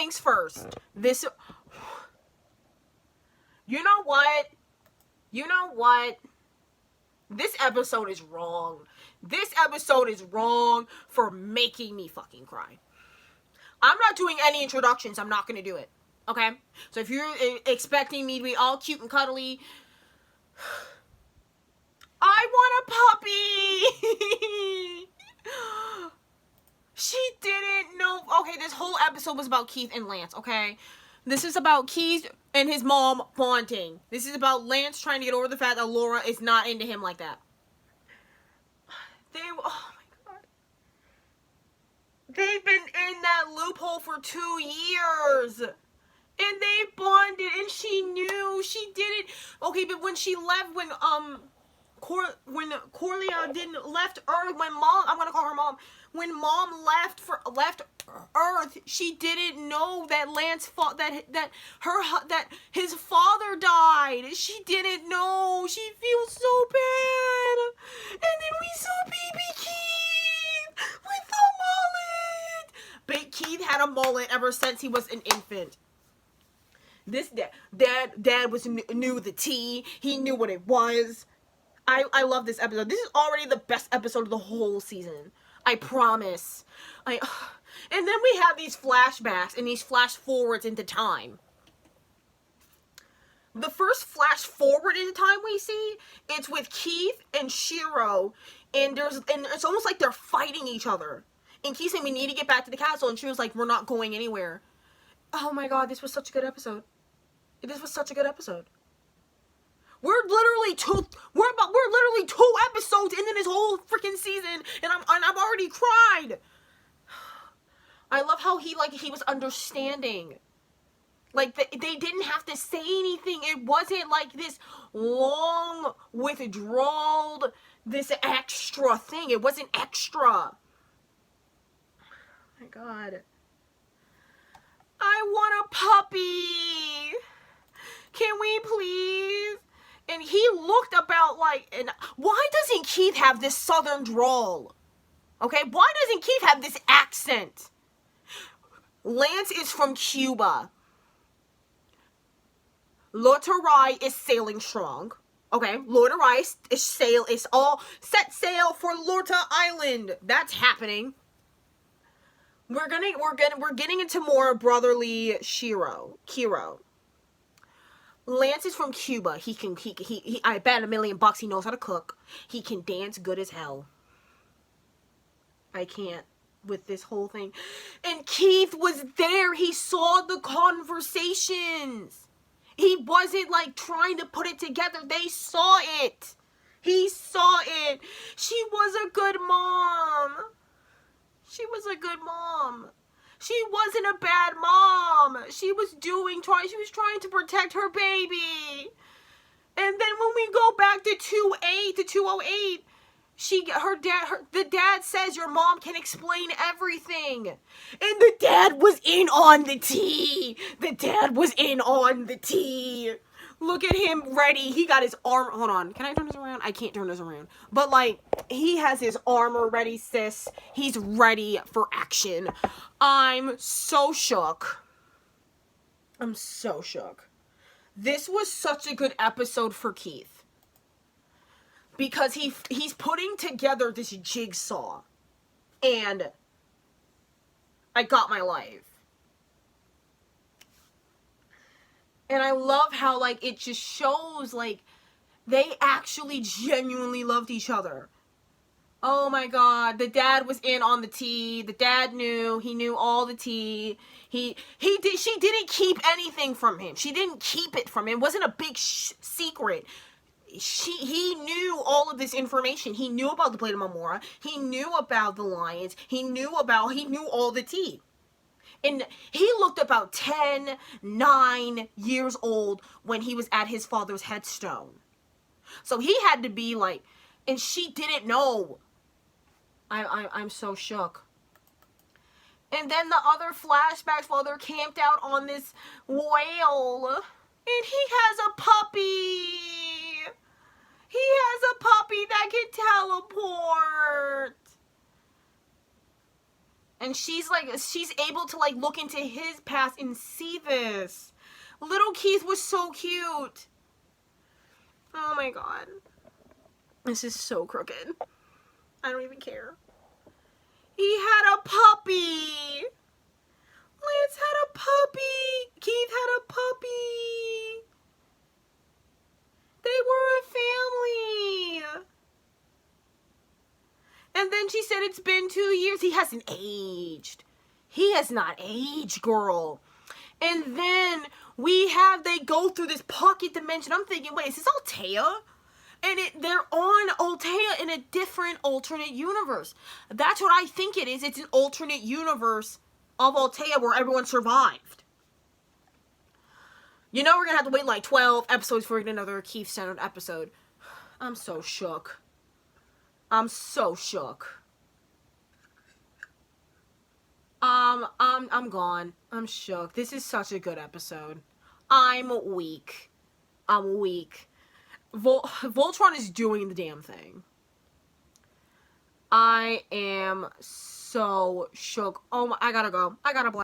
things first. This... You know what? This episode is wrong. This episode is wrong for making me fucking cry. I'm not doing any introductions. I'm not going to do it. Okay? So if you're expecting me to be all cute and cuddly, I want a puppy! She didn't know. Okay, this whole episode was about Keith and Lance, okay? This is about Keith and his mom bonding. This is about Lance trying to get over the fact that Laura is not into him like that. Oh my god. They've been in that loophole for 2 years. And they bonded, and she knew. She didn't. Okay, but when she left, when Corlia didn't left Earth, when mom, I'm gonna call her mom, when mom left Earth, she didn't know that Lance fought, that his father died. She didn't know. She feels so bad. And then we saw baby Keith with the mullet. Keith had a mullet ever since he was an infant. This dad knew the tea. He knew what it was. I love this episode. This is already the best episode of the whole season. I promise. And then we have these flashbacks and these flash forwards into time. The first flash forward into time we see, it's with Keith and Shiro, and it's almost like they're fighting each other. And Keith saying, we need to get back to the castle, and Shiro's like, we're not going anywhere. Oh my god, this was such a good episode. This was such a good episode. We're literally 2 episodes into this whole freaking season, and I've already cried. I love how he was understanding. Like, they didn't have to say anything. It wasn't like this long withdrawal, this extra thing. It wasn't extra. Oh my god. I want a puppy. Can we please? And he looked about like, and why doesn't Keith have this southern drawl? Okay, why doesn't Keith have this accent? Lance is from Cuba. Loterai is sailing strong. Okay, Loterai is all set sail for Lorta Island. That's happening. We're getting into more brotherly Kiro. Lance is from Cuba. He I bet $1 million he knows how to cook. He can dance good as hell. I can't with this whole thing. And Keith was there. He saw the conversations. He wasn't like trying to put it together. They saw it. He saw it. She was a good mom. She was a good mom. She wasn't a bad mom. She was trying to protect her baby. And then when we go back to 208, the dad says your mom can explain everything. And the dad was in on the tea. The dad was in on the tea. Look at him ready. He got his arm. Hold on. Can I turn this around? I can't turn this around. But like, he has his armor ready, sis. He's ready for action. I'm so shook. I'm so shook. This was such a good episode for Keith. Because he's putting together this jigsaw. And I got my life. And I love how, like, it just shows, like, they actually genuinely loved each other. Oh my god, the dad was in on the tea. The dad knew. He knew all the tea. She didn't keep anything from him. She didn't keep it from him. It wasn't a big secret. He knew all of this information. He knew about the Blade of Mamora. He knew about the lions. He knew all the tea. And he looked about 9 years old when he was at his father's headstone. So he had to be like, and she didn't know. I'm so shook. And then the other flashbacks while they're camped out on this whale. And he has a puppy. He has a puppy that can teleport. And she's able to like look into his past and see this. Little Keith was so cute. Oh my god. This is so crooked. I don't even care. He had a puppy. Lance had a puppy. Keith had a puppy. They were a family. And then she said it's been 2 years. He hasn't aged. He has not aged, girl. And then they go through this pocket dimension. I'm thinking, wait, is this Altea? And they're on Altea in a different alternate universe. That's what I think it is. It's an alternate universe of Altea where everyone survived. You know we're going to have to wait like 12 episodes for another Keith-centered episode. I'm so shook. I'm so shook. I'm gone. I'm shook. This is such a good episode. I'm weak. I'm weak. Voltron is doing the damn thing. I am so shook. Oh my, I gotta go. I gotta